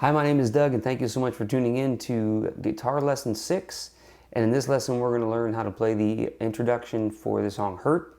Hi, my name is Doug, and thank you so much for tuning in to Guitar Lesson 6. And in this lesson, we're going to learn how to play the introduction for the song Hurt,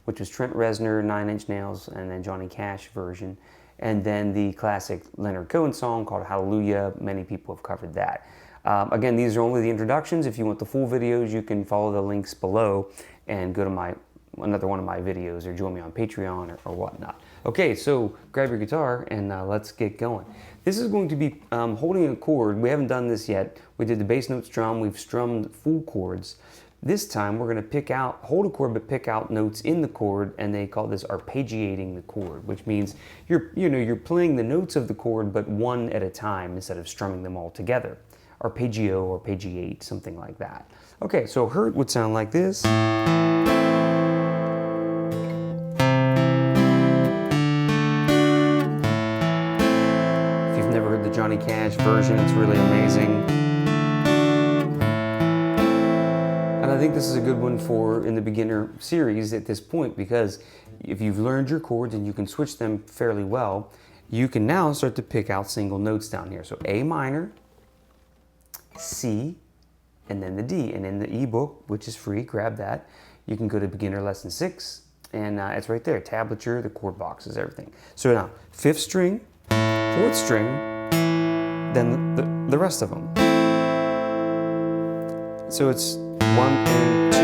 which was Trent Reznor, 9 Inch Nails, and then Johnny Cash version. And then the classic Leonard Cohen song called Hallelujah. Many people have covered that. Again, these are only the introductions. If you want the full videos, you can follow the links below and go to another one of my videos or join me on Patreon or whatnot. Okay, so grab your guitar and let's get going. This is going to be holding a chord. We haven't done this yet. We did the bass note strum. We've strummed full chords. This time we're going to hold a chord but pick out notes in the chord, and they call this arpeggiating the chord, which means you're playing the notes of the chord but one at a time instead of strumming them all together. Arpeggio or arpeggiate, something like that. Okay, so Hurt would sound like this. Never heard the Johnny Cash version, it's really amazing. And I think this is a good one for in the beginner series at this point, because if you've learned your chords and you can switch them fairly well, you can now start to pick out single notes down here. So A minor, C, and then the D. And in the eBook, which is free, grab that. You can go to beginner lesson 6, and it's right there. Tablature, the chord boxes, everything. So now, 5th string, 4th string, then the rest of them. So it's 1 and 2,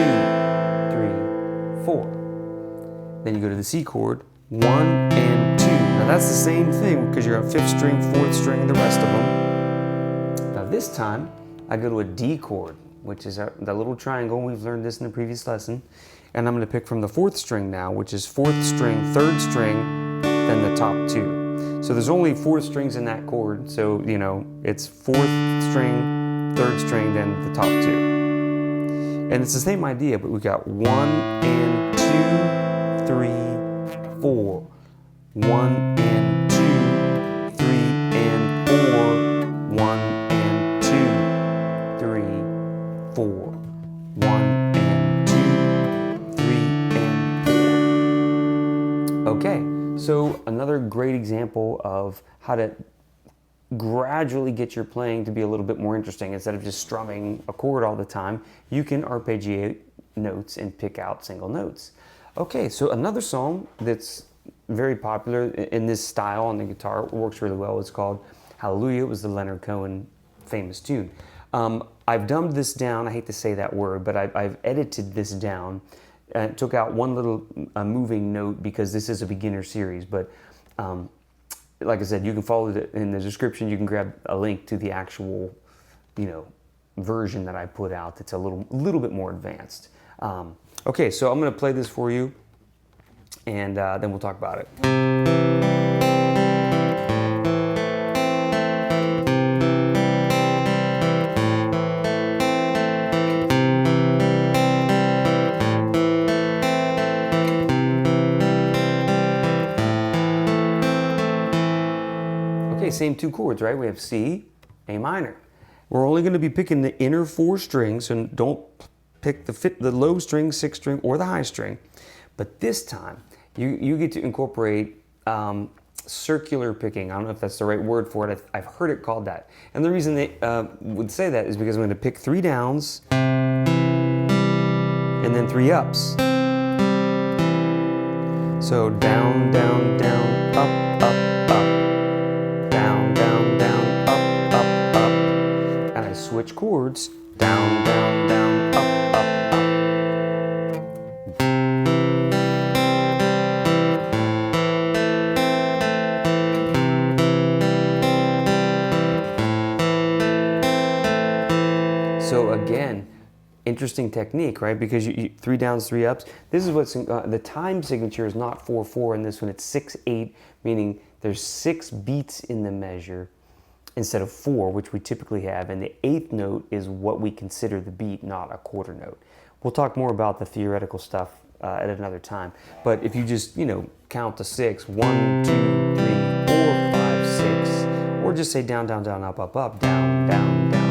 3, 4. Then you go to the C chord, 1 and 2. Now that's the same thing because you're on 5th string, 4th string, and the rest of them. Now this time, I go to a D chord, which is the little triangle. We've learned this in the previous lesson. And I'm going to pick from the 4th string now, which is 4th string, 3rd string, then the top 2. So there's only 4 strings in that chord, so it's 4th string, 3rd string, then the top 2. And it's the same idea, but we got 1 and 2, 3, 4. 1 and 2, 3 and 4. 1 and 2, 3, 4. 1 and 2, 3 and 4. Okay. So another great example of how to gradually get your playing to be a little bit more interesting. Instead of just strumming a chord all the time, you can arpeggiate notes and pick out single notes. Okay, so another song that's very popular in this style on the guitar, works really well, it's called Hallelujah. It was the Leonard Cohen famous tune. I've dumbed this down, I hate to say that word, but I've edited this down. Took out one little moving note because this is a beginner series, but like I said, you can follow it in the description. You can grab a link to the actual, version that I put out that's a little bit more advanced. Okay, so I'm going to play this for you, and then we'll talk about it. Okay, same 2 chords, right? We have C, A minor. We're only going to be picking the inner 4 strings, and don't pick the low string, 6th string, or the high string. But this time, you get to incorporate circular picking. I don't know if that's the right word for it. I've heard it called that. And the reason they would say that is because I'm going to pick 3 downs and then 3 ups. So down, down, down, up, up, up. Down, down, down, up, up, up. And I switch chords. Down, down, down, up, up, up. So again, interesting technique, right? Because you 3 downs, 3 ups. This is what's the time signature is not 4/4 in this one. It's 6/8, meaning there's 6 beats in the measure instead of 4, which we typically have. And the 8th note is what we consider the beat, not a quarter note. We'll talk more about the theoretical stuff at another time. But if you just count to 6, 1, 2, 3, 4, 5, 6, or just say down, down, down, up, up, up, down, down, down.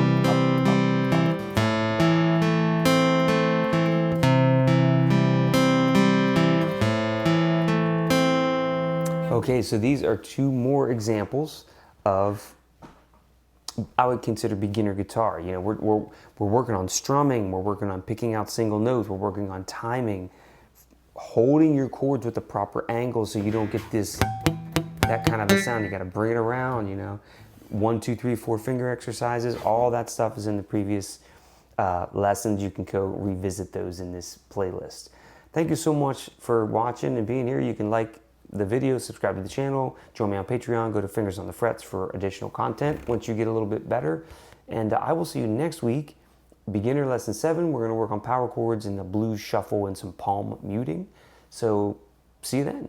Okay, so these are 2 more examples of I would consider beginner guitar. You know, we're working on strumming, we're working on picking out single notes, we're working on timing, holding your chords with the proper angle so you don't get that kind of a sound. You got to bring it around, you know. 1, 2, 3, 4 finger exercises, all that stuff is in the previous lessons. You can go revisit those in this playlist. Thank you so much for watching and being here. You can like the video, subscribe to the channel, join me on Patreon, go to Fingers on the Frets for additional content once you get a little bit better. And I will see you next week. Beginner lesson 7, we're going to work on power chords and the blues shuffle and some palm muting. So see you then.